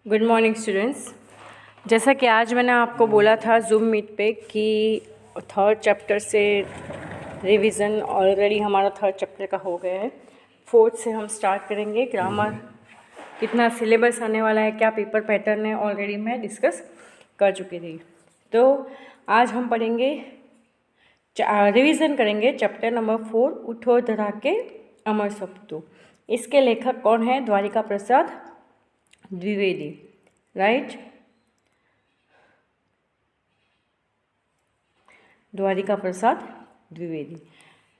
Good morning students. जैसा कि आज मैंने आपको बोला था जूम मीट पे कि थर्ड चैप्टर से रिवीजन ऑलरेडी हमारा थर्ड चैप्टर का हो गया है। फोर्थ से हम स्टार्ट करेंगे। ग्रामर कितना सिलेबस आने वाला है, क्या पेपर पैटर्न है, ऑलरेडी मैं डिस्कस कर चुकी थी। तो आज हम पढ़ेंगे, रिवीजन करेंगे चैप्टर नंबर 4 उठो धरा के अमर सपूतो। इसके लेखक कौन है? द्वारिका प्रसाद द्विवेदी, राइट। द्वारिका प्रसाद द्विवेदी।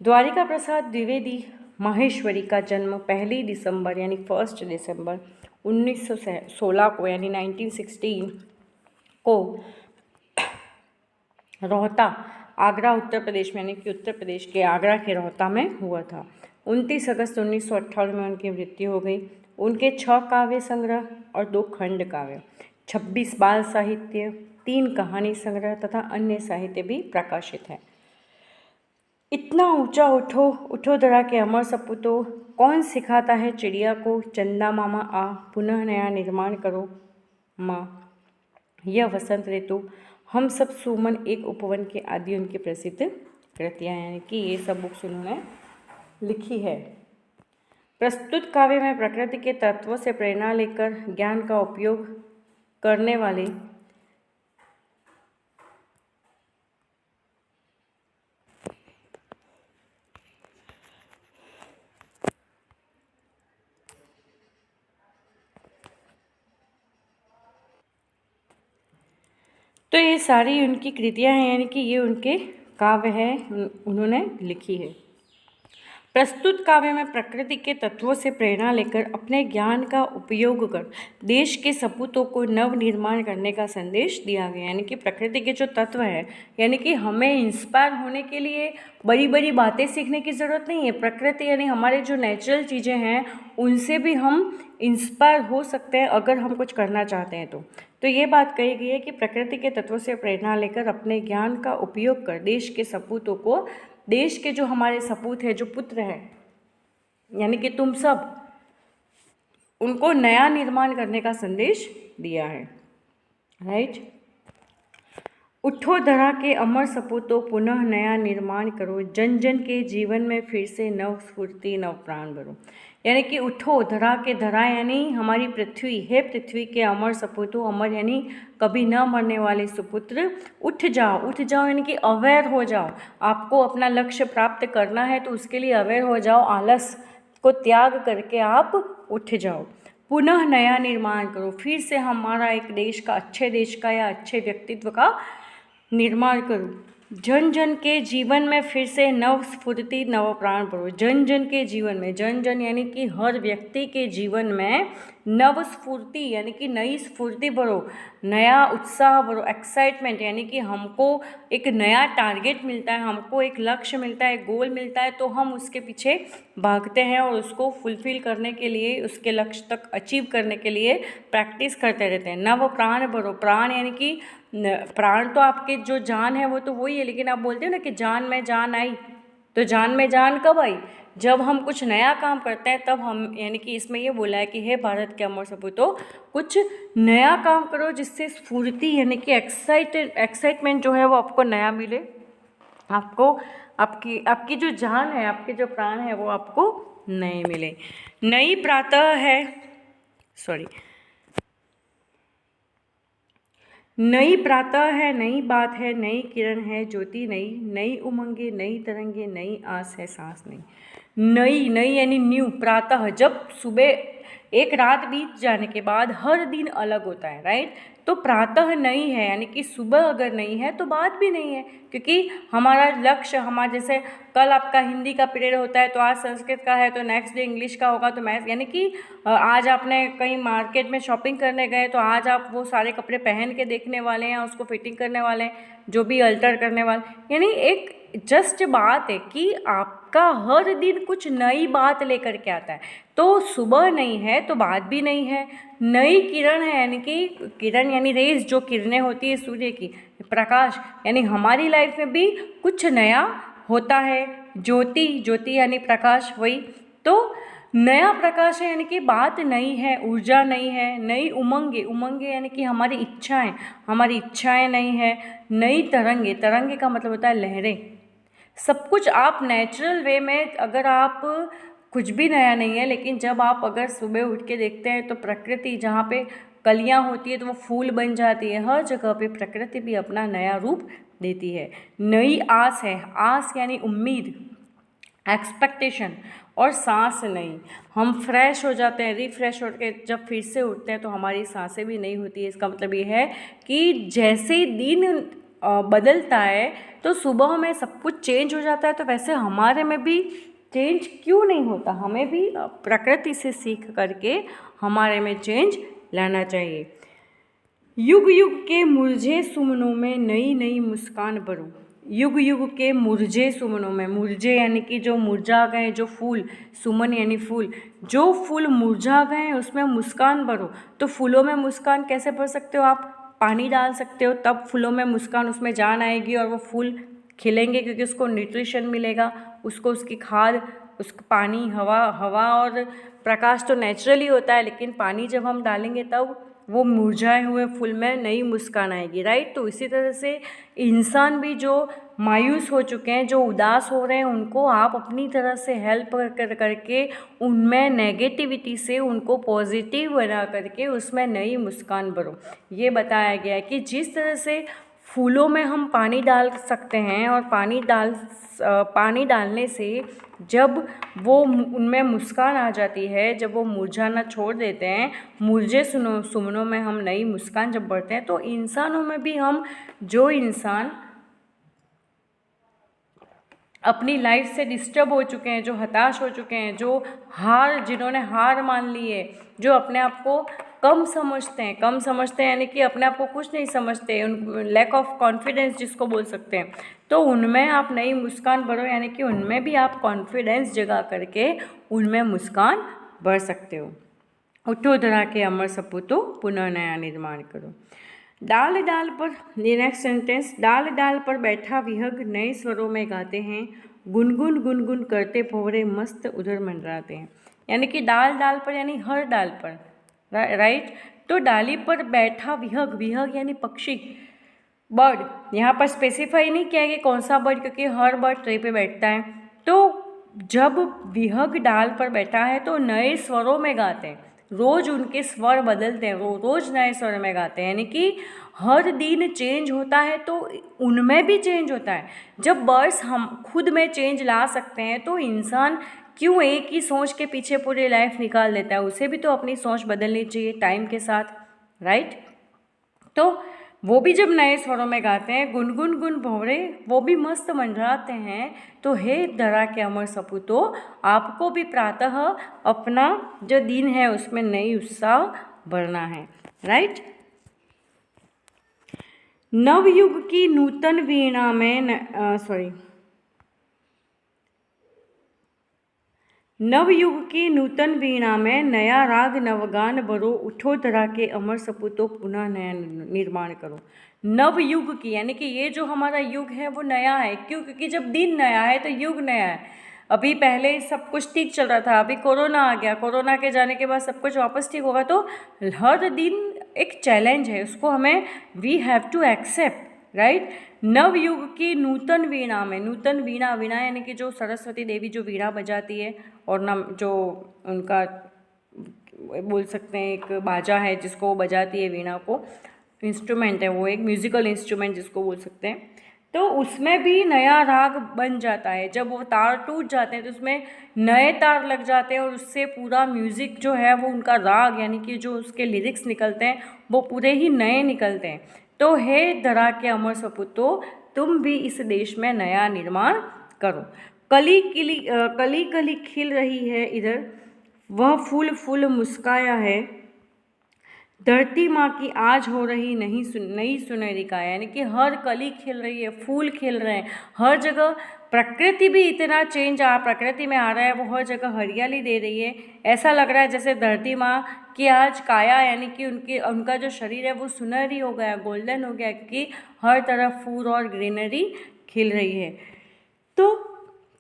द्वारिका प्रसाद द्विवेदी माहेश्वरी का जन्म 1 दिसंबर यानी 1 दिसंबर 1916 को यानी 1916 को रोहता, आगरा उत्तर प्रदेश में यानी कि उत्तर प्रदेश के आगरा के रोहता में हुआ था। 29 अगस्त 1918 में उनकी मृत्यु हो गई। उनके 6 काव्य संग्रह और 2 खंड काव्य, 26 बाल साहित्य, 3 कहानी संग्रह तथा अन्य साहित्य भी प्रकाशित है। इतना ऊंचा उठो, उठो धरा के अमर सपूतो, कौन सिखाता है चिड़िया को, चंदा मामा आ, पुनः नया निर्माण करो माँ, यह वसंत ऋतु, हम सब सुमन, एक उपवन के आदि उनकी प्रसिद्ध कृतियाँ, यानी कि ये सब बुक्स उन्होंने लिखी है। प्रस्तुत काव्य में प्रकृति के तत्वों से प्रेरणा लेकर ज्ञान का उपयोग करने वाले तो ये सारी उनकी कृतियाँ हैं, यानी कि ये उनके काव्य है, उन्होंने लिखी है। प्रस्तुत काव्य में प्रकृति के तत्वों से प्रेरणा लेकर अपने ज्ञान का उपयोग कर देश के सपूतों को नव निर्माण करने का संदेश दिया गया। यानी कि प्रकृति के जो तत्व है, यानी कि हमें इंस्पायर होने के लिए बड़ी बड़ी बातें सीखने की ज़रूरत नहीं है। प्रकृति यानी हमारे जो नेचुरल चीज़ें हैं, उनसे भी हम इंस्पायर हो सकते हैं अगर हम कुछ करना चाहते हैं तो ये बात कही गई है कि प्रकृति के तत्वों से प्रेरणा लेकर अपने ज्ञान का उपयोग कर देश के सपूतों को, देश के जो हमारे सपूत है, जो पुत्र हैं, यानी कि तुम सब, उनको नया निर्माण करने का संदेश दिया है, राइट। उठो धरा के अमर सपूतो, पुनः नया निर्माण करो, जन जन के जीवन में फिर से नव स्फूर्ति नव प्राण भरो। यानी कि उठो धरा के, धरा यानी हमारी पृथ्वी है, पृथ्वी के अमर सपूतो, अमर यानी कभी न मरने वाले सुपुत्र, उठ जाओ, उठ जाओ यानी कि अवेयर हो जाओ। आपको अपना लक्ष्य प्राप्त करना है तो उसके लिए अवेयर हो जाओ, आलस को त्याग करके आप उठ जाओ। पुनः नया निर्माण करो, फिर से हमारा एक देश का, अच्छे देश का या अच्छे व्यक्तित्व का निर्माण करो। जन जन के जीवन में फिर से नव स्फूर्ति नव प्राण भरो। जन जन के जीवन में, जन जन यानी कि हर व्यक्ति के जीवन में नव स्फूर्ति यानी कि नई स्फूर्ति भरो, नया उत्साह भरो, एक्साइटमेंट, यानी कि हमको एक नया टारगेट मिलता है, हमको एक लक्ष्य मिलता है, गोल मिलता है, तो हम उसके पीछे भागते हैं और उसको फुलफिल करने के लिए, उसके लक्ष्य तक अचीव करने के लिए प्रैक्टिस करते रहते हैं। नव प्राण भरो, प्राण यानी कि प्राण तो आपके जो जान है वो तो वही है, लेकिन आप बोलते हो ना कि जान में जान आई, तो जान में जान कब आई? जब हम कुछ नया काम करते हैं तब हम, यानी कि इसमें ये बोला है कि हे भारत के अमर सपूतो, कुछ नया काम करो जिससे स्फूर्ति यानी कि एक्साइटमेंट जो है वो आपको नया मिले, आपको आपकी जो जान है, आपके जो प्राण है वो आपको नए मिले। नई प्रातः है, नई प्रातः है, नई बात है, नई किरण है, ज्योति नई, नई उमंगे, नई तरंगे, नई आस है, सांस नई। नई, नई यानी न्यू, प्रातः जब सुबह, एक रात बीत जाने के बाद हर दिन अलग होता है, राइट। तो प्रातः नई है, यानी कि सुबह अगर नहीं है तो बात भी नहीं है, क्योंकि हमारा लक्ष्य, हमारा जैसे कल आपका हिंदी का पीरियड होता है तो आज संस्कृत का है, तो नेक्स्ट डे इंग्लिश का होगा, तो मैथ्स, यानी कि आज आपने कहीं मार्केट में शॉपिंग करने गए तो आज आप वो सारे कपड़े पहन के देखने वाले हैं, उसको फिटिंग करने वाले हैं, जो भी अल्टर करने वाले, यानी एक जस्ट बात है कि आपका हर दिन कुछ नई बात लेकर के आता है। तो सुबह नहीं है तो बात भी नहीं है। नई किरण है, यानी कि किरण यानी रेज, जो किरणें होती है सूर्य की, प्रकाश, यानी हमारी लाइफ में भी कुछ नया होता है। ज्योति, ज्योति यानी प्रकाश, वही। तो नया प्रकाश है यानी कि बात नई है, ऊर्जा नई है, नई उमंगे, उमंगे यानी कि हमारी इच्छाएं नई है, नई तरंगे, तरंगे का मतलब होता है लहरें। सब कुछ आप नेचुरल वे में, अगर आप कुछ भी नया नहीं है, लेकिन जब आप अगर सुबह उठ के देखते हैं तो प्रकृति जहाँ पे कलियाँ होती है तो वो फूल बन जाती है। हर जगह पे प्रकृति भी अपना नया रूप देती है। नई आस है, आस यानी उम्मीद, एक्सपेक्टेशन, और सांस नहीं, हम फ्रेश हो जाते हैं, रिफ्रेश होकर जब फिर से उठते हैं तो हमारी सांसें भी नहीं होती है। इसका मतलब ये है कि जैसे दिन बदलता है तो सुबह में सब कुछ चेंज हो जाता है, तो वैसे हमारे में भी चेंज क्यों नहीं होता। हमें भी प्रकृति से सीख करके हमारे में चेंज लाना चाहिए। युग युग के मुरझे सुमनों में नई नई मुस्कान भरो। युग युग के मुरझे सुमनों में, मुरझे यानी कि जो मुरझा गए, जो फूल, सुमन यानी फूल, जो फूल मुरझा गए हैं उसमें मुस्कान भरो। तो फूलों में मुस्कान कैसे भर सकते हो आप? पानी डाल सकते हो, तब फूलों में मुस्कान, उसमें जान आएगी और वो फूल खिलेंगे, क्योंकि उसको न्यूट्रिशन मिलेगा, उसको उसकी खाद, उसको पानी, हवा और प्रकाश तो नेचुरली होता है, लेकिन पानी जब हम डालेंगे तब वो मुरझाए हुए फूल में नई मुस्कान आएगी, राइट। तो इसी तरह से इंसान भी जो मायूस हो चुके हैं, जो उदास हो रहे हैं, उनको आप अपनी तरह से हेल्प करके उनमें नेगेटिविटी से उनको पॉजिटिव बना करके उसमें नई मुस्कान भरो। ये बताया गया है कि जिस तरह से फूलों में हम पानी डाल सकते हैं और पानी डालने से जब वो उनमें मुस्कान आ जाती है, जब वो मुरझाना छोड़ देते हैं, मुरझे सुमनों में हम नई मुस्कान जब बढ़ते हैं, तो इंसानों में भी हम, जो इंसान अपनी लाइफ से डिस्टर्ब हो चुके हैं, जो हताश हो चुके हैं, जिन्होंने हार मान ली है, जो अपने आप को कम समझते हैं यानी कि अपने आप को कुछ नहीं समझते, लैक ऑफ कॉन्फिडेंस जिसको बोल सकते हैं, तो उनमें आप नई मुस्कान भरो, यानी कि उनमें भी आप कॉन्फिडेंस जगा करके उनमें मुस्कान भर सकते हो। उठो धरा के अमर सपूतो, पुनः नया निर्माण करो। डाल डाल पर, ये नेक्स्ट सेंटेंस, डाल डाल पर बैठा विहग नए स्वरों में गाते हैं, गुनगुन गुनगुन करते भंवरे मस्त उधर मंडराते हैं। यानी कि डाल डाल पर यानी हर डाल पर, राइट। तो डाली पर बैठा विहग, विहग यानी पक्षी, बर्ड, यहाँ पर स्पेसिफाई नहीं किया है कि कौन सा बर्ड, क्योंकि हर बर्ड ट्री पे बैठता है। तो जब विहग डाल पर बैठा है तो नए स्वरों में गाते हैं, रोज़ उनके स्वर बदलते हैं, रोज़ नए स्वर में गाते हैं, यानी कि हर दिन चेंज होता है तो उनमें भी चेंज होता है। जब बर्ड्स हम खुद में चेंज ला सकते हैं तो इंसान क्यों एक ही सोच के पीछे पूरी लाइफ निकाल देता है? उसे भी तो अपनी सोच बदलनी चाहिए टाइम के साथ, राइट। तो वो भी जब नए स्वरों में गाते हैं, गुनगुन गुन भंवरे, वो भी मस्त मंडराते हैं। तो हे धरा के अमर सपूतो, आपको भी प्रातः अपना जो दिन है उसमें नई उत्साह भरना है, राइट। नवयुग की नूतन वीणा में नवयुग की नूतन वीणा में नया राग नवगान भरो, उठो धरा के अमर सपूतो, पुनः नया निर्माण करो। नवयुग की यानी कि ये जो हमारा युग है वो नया है। क्यों? क्योंकि जब दिन नया है तो युग नया है। अभी पहले सब कुछ ठीक चल रहा था, अभी कोरोना आ गया, कोरोना के जाने के बाद सब कुछ वापस ठीक होगा। तो हर दिन एक चैलेंज है, उसको हमें we have to accept, right. नवयुग की नूतन वीणा में, नूतन वीणा, वीणा यानी कि जो सरस्वती देवी जो वीणा बजाती है, और ना जो उनका बोल सकते हैं एक बाजा है जिसको वो बजाती है, वीणा को इंस्ट्रूमेंट है, वो एक म्यूजिकल इंस्ट्रूमेंट जिसको बोल सकते हैं। तो उसमें भी नया राग बन जाता है। जब वो तार टूट जाते हैं तो उसमें नए तार लग जाते हैं और उससे पूरा म्यूज़िक जो है वो उनका राग यानी कि जो उसके लिरिक्स निकलते हैं वो पूरे ही नए निकलते हैं। तो हे धरा के अमर सपूतो, तुम भी इस देश में नया निर्माण करो। कली कली खिल रही है इधर, वह फूल फूल मुस्काया है, धरती माँ की आज हो रही नई सुनहरी काया, यानी कि हर कली खिल रही है, फूल खिल रहे हैं, हर जगह प्रकृति भी इतना चेंज प्रकृति में आ रहा है, वो हर जगह हरियाली दे रही है। ऐसा लग रहा है जैसे धरती माँ की आज काया यानी कि उनका जो शरीर है वो सुनहरी हो गया, गोल्डन हो गया, क्योंकि हर तरफ फूल और ग्रीनरी खिल रही है। तो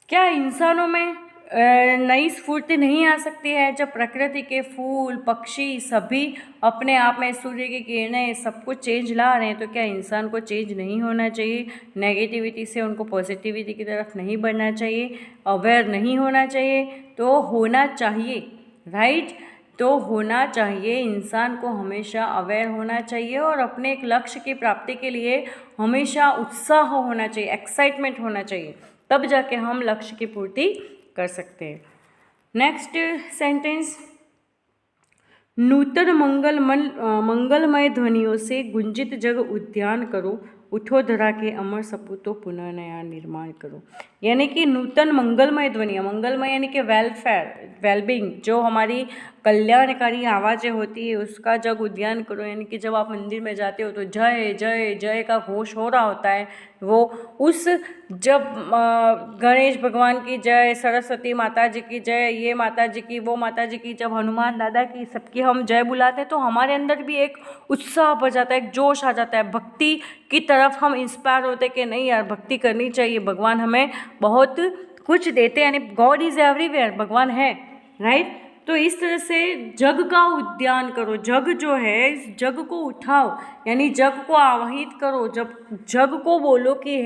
क्या इंसानों में नई स्फूर्ति नहीं आ सकती है जब प्रकृति के फूल पक्षी सभी अपने आप में सूर्य की किरणें सब कुछ चेंज ला रहे हैं, तो क्या इंसान को चेंज नहीं होना चाहिए? नेगेटिविटी से उनको पॉजिटिविटी की तरफ नहीं बढ़ना चाहिए, अवेयर नहीं होना चाहिए? तो होना चाहिए, राइट? तो होना चाहिए, इंसान को हमेशा अवेयर होना चाहिए और अपने एक लक्ष्य की प्राप्ति के लिए हमेशा उत्साह होना चाहिए, एक्साइटमेंट होना चाहिए, तब जाके हम लक्ष्य की पूर्ति कर सकते हैं। नेक्स्ट सेंटेंस, नूतन मंगलमय ध्वनियों से गुंजित जग उद्यान करो, उठो धरा के अमर सपूतों पुनः नया निर्माण करो। यानी कि नूतन मंगलमय ध्वनियाँ, मंगलमय यानी कि वेलफेयर, वेलबींग, जो हमारी कल्याणकारी आवाज़ें होती है उसका जग उद्यान करो। यानी कि जब आप मंदिर में जाते हो तो जय जय जय का घोष हो रहा होता है, वो उस जब गणेश भगवान की जय, सरस्वती माता जी की जय, ये माता जी की, वो माता जी की, जब हनुमान दादा की, सबकी हम जय बुलाते हैं तो हमारे अंदर भी एक उत्साह बढ़ जाता है, एक जोश आ जाता है, भक्ति की तरफ हम इंस्पायर होते हैं कि नहीं यार भक्ति करनी चाहिए, भगवान हमें बहुत कुछ देते हैं, यानी गॉड इज़ एवरीवेयर, भगवान है, राइट? तो इस तरह से जग का उद्यान करो, जग जो है इस जग को उठाओ, यानी जग को आवाहित करो, जब जग को बोलो कि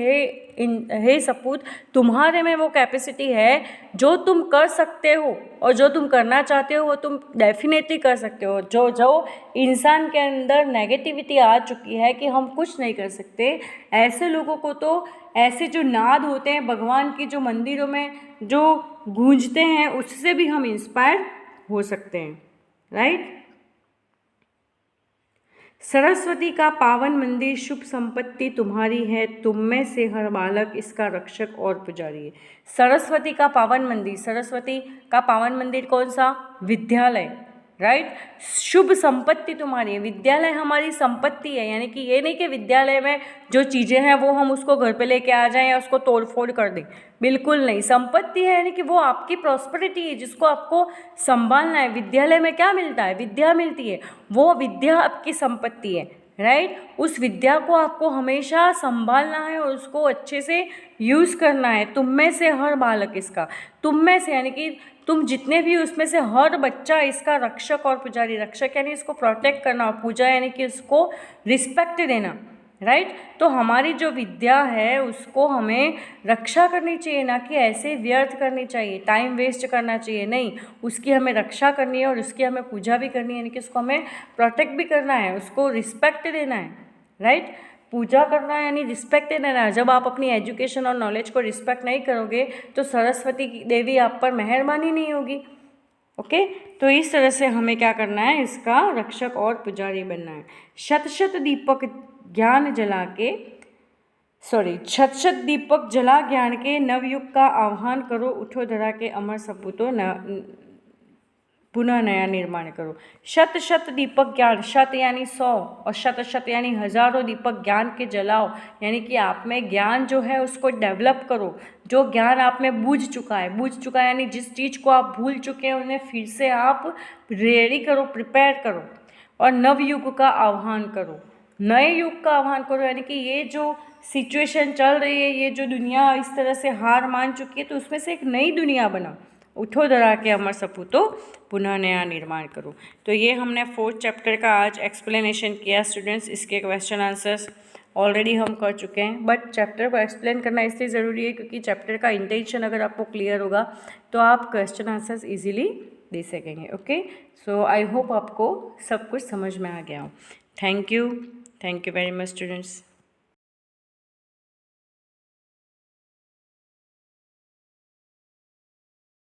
हे सपूत, तुम्हारे में वो कैपेसिटी है जो तुम कर सकते हो और जो तुम करना चाहते हो वो तुम डेफिनेटली कर सकते हो। जो इंसान के अंदर नेगेटिविटी आ चुकी है कि हम कुछ नहीं कर सकते, ऐसे लोगों को तो ऐसे जो नाद होते हैं भगवान की जो मंदिरों में जो गूंजते हैं उससे भी हम इंस्पायर हो सकते हैं, राइट? सरस्वती का पावन मंदिर शुभ संपत्ति तुम्हारी है, तुम में से हर बालक इसका रक्षक और पुजारी है। सरस्वती का पावन मंदिर, सरस्वती का पावन मंदिर कौन सा? विद्यालय, राइट? शुभ संपत्ति तुम्हारी है, विद्यालय हमारी संपत्ति है। यानी कि ये नहीं कि विद्यालय में जो चीज़ें हैं वो हम उसको घर पे लेके आ जाएं या उसको तोड़ फोड़ कर दें, बिल्कुल नहीं। संपत्ति है यानी कि वो आपकी प्रॉस्पेरिटी है जिसको आपको संभालना है। विद्यालय में क्या मिलता है? विद्या मिलती है, वो विद्या आपकी संपत्ति है, राइट? उस विद्या को आपको हमेशा संभालना है और उसको अच्छे से यूज़ करना है। तुम में से हर बालक इसका, तुम में से यानी कि तुम जितने भी उसमें से हर बच्चा इसका रक्षक और पुजारी, रक्षक यानी इसको प्रोटेक्ट करना और पूजा यानी कि उसको रिस्पेक्ट देना, राइट? तो हमारी जो विद्या है उसको हमें रक्षा करनी चाहिए, ना कि ऐसे व्यर्थ करनी चाहिए, टाइम वेस्ट करना चाहिए, नहीं, उसकी हमें रक्षा करनी है और उसकी हमें पूजा भी करनी है, यानी कि उसको हमें प्रोटेक्ट भी करना है, उसको रिस्पेक्ट देना है, राइट? पूजा करना है यानी रिस्पेक्ट देना है। जब आप अपनी एजुकेशन और नॉलेज को रिस्पेक्ट नहीं करोगे तो सरस्वती देवी आप पर मेहरबानी नहीं होगी, ओके? तो इस तरह से हमें क्या करना है, इसका रक्षक और पुजारी बनना है। शत शत दीपक ज्ञान जला के छत छत दीपक जला ज्ञान के, नवयुग का आह्वान करो, उठो धरा के अमर सपूतों पुनः नया निर्माण करो। शत शत दीपक ज्ञान, शत यानी 100 और शत शत यानी हजारों दीपक ज्ञान के जलाओ, यानी कि आप में ज्ञान जो है उसको डेवलप करो। जो ज्ञान आप में बूझ चुका है यानी जिस चीज़ को आप भूल चुके हैं उन्हें फिर से आप रेडी करो, प्रिपेयर करो और नवयुग का आह्वान करो, नए युग का आह्वान करो। यानी कि ये जो सिचुएशन चल रही है, ये जो दुनिया इस तरह से हार मान चुकी है, तो उसमें से एक नई दुनिया बनाओ, उठो धरा के अमर सपूतों पुनः नया निर्माण करो। तो ये हमने 4th चैप्टर का आज एक्सप्लेनेशन किया स्टूडेंट्स। इसके क्वेश्चन आंसर्स ऑलरेडी हम कर चुके हैं, बट चैप्टर को एक्सप्लेन करना इसलिए ज़रूरी है क्योंकि चैप्टर का इंटेंशन अगर आपको क्लियर होगा तो आप क्वेश्चन आंसर्स ईजिली दे सकेंगे, ओके? सो आई होप आपको सब कुछ समझ में आ गया हो। Thank you very much students.